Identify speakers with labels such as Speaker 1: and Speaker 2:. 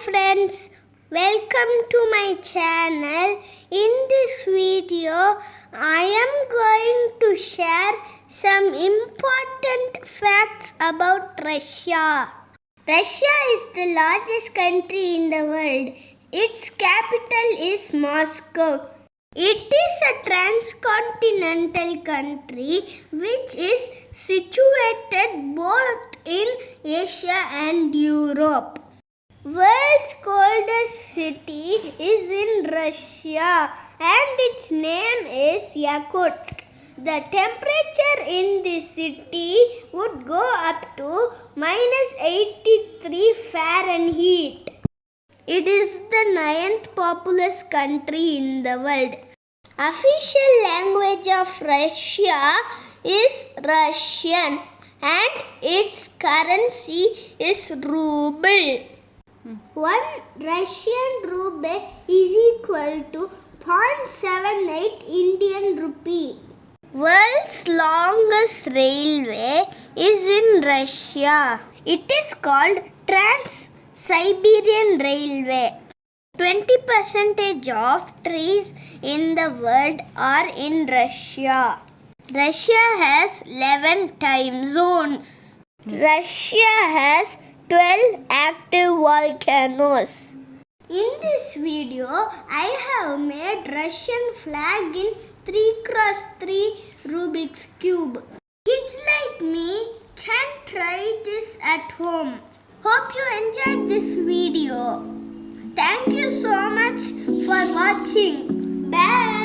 Speaker 1: friends, welcome to my channel. In this video, I am going to share some important facts about Russia. Russia is the largest country in the world. Its capital is Moscow. It is a transcontinental country which is situated both in Asia and Europe. World's coldest city is in Russia and its name is Yakutsk. The temperature in this city would go up to -83 Fahrenheit. It is the 9th populous country in the world. Official language of Russia is Russian and its currency is ruble. 1 Russian ruble is equal to 0.78 Indian rupee. World's longest railway is in Russia. It is called Trans-Siberian Railway. 20% of trees in the world are in Russia. Russia has 11 time zones. Russia has 12 active volcanoes. In this video, I have made Russian flag in 3x3 Rubik's cube. Kids like me can try this at home. Hope you enjoyed this video. Thank you so much for watching. Bye.